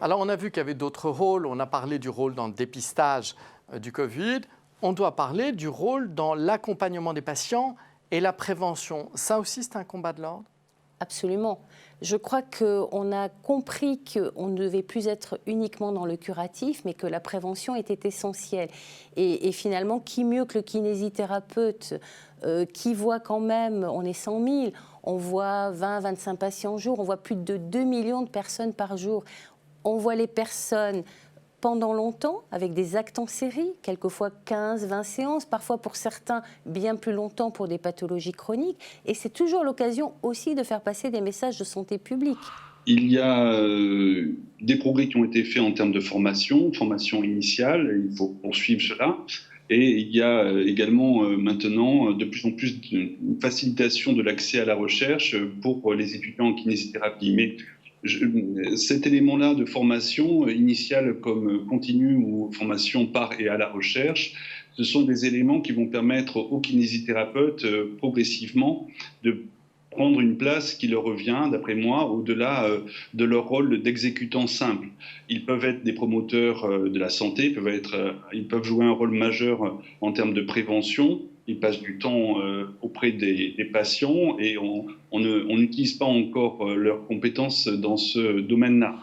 Alors, on a vu qu'il y avait d'autres rôles. On a parlé du rôle dans le dépistage du Covid. On doit parler du rôle dans l'accompagnement des patients et la prévention. Ça aussi, c'est un combat de l'ordre? Absolument. Je crois qu'on a compris qu'on ne devait plus être uniquement dans le curatif, mais que la prévention était essentielle. Et finalement, qui mieux que le kinésithérapeute qui voit quand même, on est 100 000, on voit 20-25 patients au jour, on voit plus de 2 millions de personnes par jour. On voit les personnes pendant longtemps, avec des actes en série, quelquefois 15-20 séances, parfois pour certains bien plus longtemps pour des pathologies chroniques. Et c'est toujours l'occasion aussi de faire passer des messages de santé publique. Il y a des progrès qui ont été faits en termes de formation initiale, il faut poursuivre cela. Et il y a également maintenant de plus en plus une facilitation de l'accès à la recherche pour les étudiants en kinésithérapie. Mais cet élément-là de formation initiale comme continue ou formation par et à la recherche, ce sont des éléments qui vont permettre aux kinésithérapeutes progressivement de prendre une place qui leur revient, d'après moi, au-delà de leur rôle d'exécutant simple. Ils peuvent être des promoteurs de la santé, ils peuvent jouer un rôle majeur en termes de prévention. Ils passent du temps auprès des patients et on n'utilise pas encore leurs compétences dans ce domaine-là.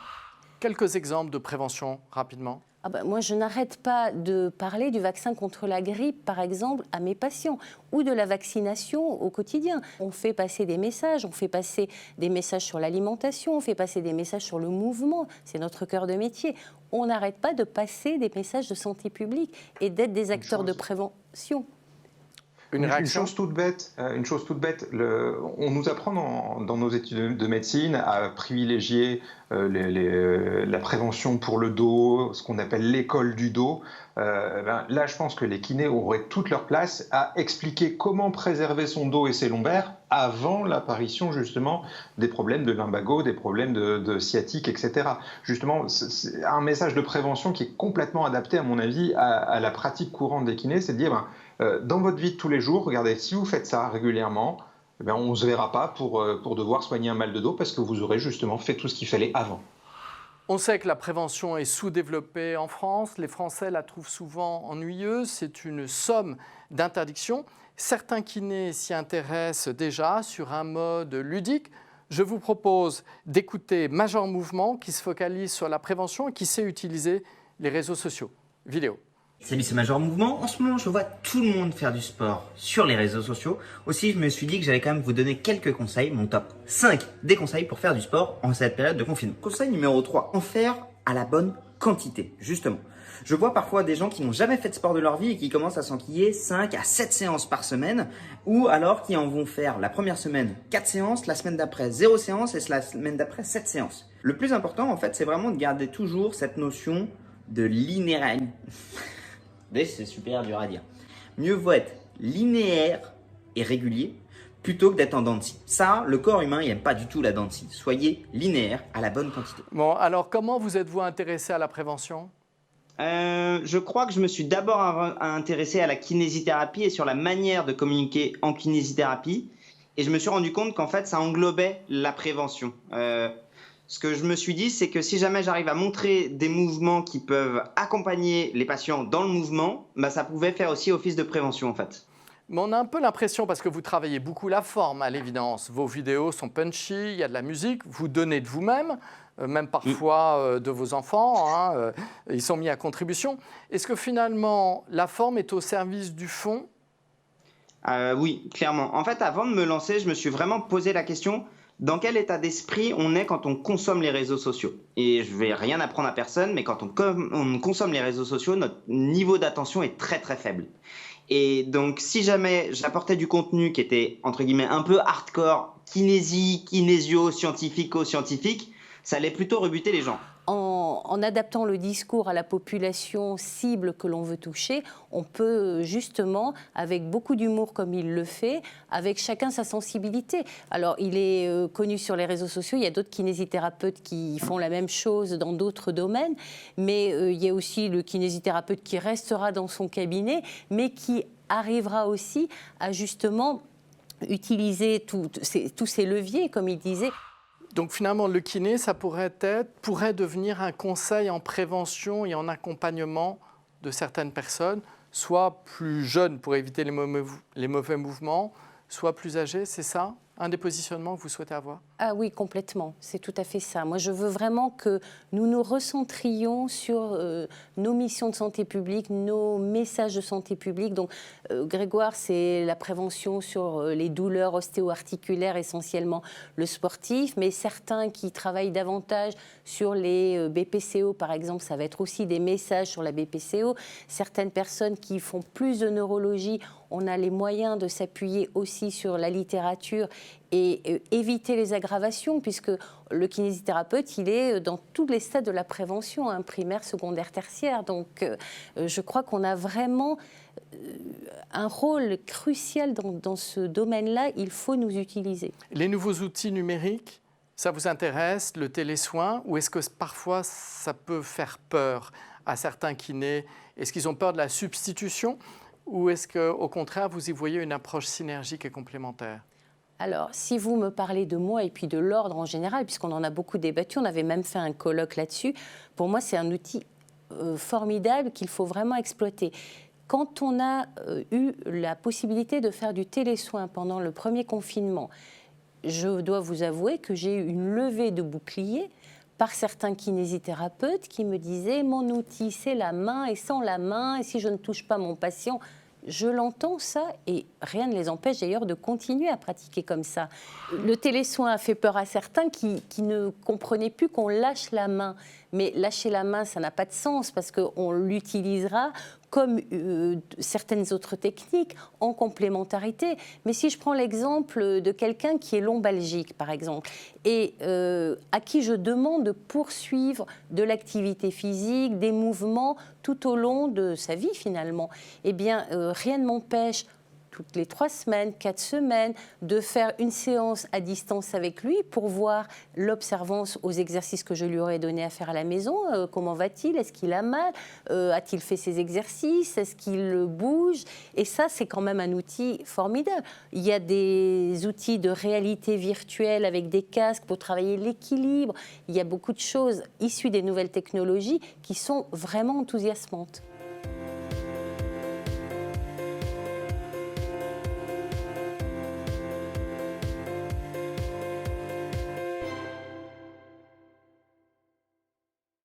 Quelques exemples de prévention, rapidement. Moi, je n'arrête pas de parler du vaccin contre la grippe, par exemple, à mes patients, ou de la vaccination au quotidien. On fait passer des messages, on fait passer des messages sur l'alimentation, on fait passer des messages sur le mouvement, c'est notre cœur de métier. On n'arrête pas de passer des messages de santé publique et d'être des acteurs de prévention. Une chose toute bête, on nous apprend dans nos études de médecine à privilégier la prévention pour le dos, ce qu'on appelle l'école du dos. Là, je pense que les kinés auraient toute leur place à expliquer comment préserver son dos et ses lombaires avant l'apparition justement des problèmes de lumbago, des problèmes de sciatique, etc. Justement, c'est un message de prévention qui est complètement adapté, à mon avis, à la pratique courante des kinés, c'est de dire dans votre vie de tous les jours, regardez, si vous faites ça régulièrement, on ne se verra pas pour devoir soigner un mal de dos parce que vous aurez justement fait tout ce qu'il fallait avant. On sait que la prévention est sous-développée en France. Les Français la trouvent souvent ennuyeuse. C'est une somme d'interdictions. Certains kinés s'y intéressent déjà sur un mode ludique. Je vous propose d'écouter Major Mouvement qui se focalise sur la prévention et qui sait utiliser les réseaux sociaux. Vidéo. Salut, c'est Major Mouvement. En ce moment, je vois tout le monde faire du sport sur les réseaux sociaux. Aussi, je me suis dit que j'allais quand même vous donner quelques conseils, mon top 5 des conseils pour faire du sport en cette période de confinement. Conseil numéro 3, en faire à la bonne quantité, justement. Je vois parfois des gens qui n'ont jamais fait de sport de leur vie et qui commencent à s'enquiller 5 à 7 séances par semaine, ou alors qui en vont faire la première semaine 4 séances, la semaine d'après 0 séance et la semaine d'après 7 séances. Le plus important, en fait, c'est vraiment de garder toujours cette notion de linéarité. C'est super dur à dire. Mieux vaut être linéaire et régulier plutôt que d'être en dents de scie. Ça, le corps humain, il n'aime pas du tout la dent de scie. Soyez linéaire à la bonne quantité. Bon, alors comment vous êtes-vous intéressé à la prévention ? Je crois que je me suis d'abord intéressé à la kinésithérapie et sur la manière de communiquer en kinésithérapie. Et je me suis rendu compte qu'en fait, ça englobait la prévention. Ce que je me suis dit, c'est que si jamais j'arrive à montrer des mouvements qui peuvent accompagner les patients dans le mouvement, ça pouvait faire aussi office de prévention en fait. Mais on a un peu l'impression, parce que vous travaillez beaucoup la forme à l'évidence, vos vidéos sont punchy, il y a de la musique, vous donnez de vous-même, même parfois de vos enfants, ils sont mis à contribution. Est-ce que finalement la forme est au service du fond ? Oui, clairement. En fait, avant de me lancer, je me suis vraiment posé la question: dans quel état d'esprit on est quand on consomme les réseaux sociaux? Et je vais rien apprendre à personne, mais quand on consomme les réseaux sociaux, notre niveau d'attention est très très faible. Et donc, si jamais j'apportais du contenu qui était, entre guillemets, un peu hardcore, kinésio-scientifico-scientifique, ça allait plutôt rebuter les gens. En adaptant le discours à la population cible que l'on veut toucher, on peut justement, avec beaucoup d'humour comme il le fait, avec chacun sa sensibilité. Alors, il est connu sur les réseaux sociaux, il y a d'autres kinésithérapeutes qui font la même chose dans d'autres domaines, mais il y a aussi le kinésithérapeute qui restera dans son cabinet, mais qui arrivera aussi à justement utiliser tous ces leviers, comme il disait. Donc finalement, le kiné, ça pourrait devenir un conseil en prévention et en accompagnement de certaines personnes, soit plus jeunes pour éviter les mauvais mouvements, soit plus âgées, c'est ça ? Un des positionnements que vous souhaitez avoir ? Ah oui, complètement. C'est tout à fait ça. Moi, je veux vraiment que nous nous recentrions sur nos missions de santé publique, nos messages de santé publique. Donc, Grégoire, c'est la prévention sur les douleurs ostéo-articulaires, essentiellement le sportif. Mais certains qui travaillent davantage sur les BPCO, par exemple, ça va être aussi des messages sur la BPCO. Certaines personnes qui font plus de neurologie, on a les moyens de s'appuyer aussi sur la littérature et éviter les aggravations, puisque le kinésithérapeute, il est dans tous les stades de la prévention, hein, primaire, secondaire, tertiaire. Donc, je crois qu'on a vraiment un rôle crucial dans ce domaine-là. Il faut nous utiliser. Les nouveaux outils numériques, ça vous intéresse, le télésoin, ou est-ce que parfois ça peut faire peur à certains kinés ? Est-ce qu'ils ont peur de la substitution ? Ou est-ce qu'au contraire, vous y voyez une approche synergique et complémentaire ? Alors, si vous me parlez de moi et puis de l'ordre en général, puisqu'on en a beaucoup débattu, on avait même fait un colloque là-dessus, pour moi, c'est un outil formidable qu'il faut vraiment exploiter. Quand on a eu la possibilité de faire du télésoin pendant le premier confinement, je dois vous avouer que j'ai eu une levée de bouclier par certains kinésithérapeutes qui me disaient « mon outil, c'est la main, et sans la main, et si je ne touche pas mon patient », je l'entends ça, et rien ne les empêche d'ailleurs de continuer à pratiquer comme ça. Le télésoin a fait peur à certains qui ne comprenaient plus qu'on lâche la main. Mais lâcher la main, ça n'a pas de sens parce qu'on l'utilisera comme certaines autres techniques en complémentarité. Mais si je prends l'exemple de quelqu'un qui est lombalgique, par exemple, et à qui je demande de poursuivre de l'activité physique, des mouvements tout au long de sa vie finalement, eh bien, rien ne m'empêche toutes les 3 semaines, 4 semaines, de faire une séance à distance avec lui pour voir l'observance aux exercices que je lui aurais donné à faire à la maison. Comment va-t-il ? Est-ce qu'il a mal ? A-t-il fait ses exercices ? Est-ce qu'il bouge ? Et ça, c'est quand même un outil formidable. Il y a des outils de réalité virtuelle avec des casques pour travailler l'équilibre. Il y a beaucoup de choses issues des nouvelles technologies qui sont vraiment enthousiasmantes.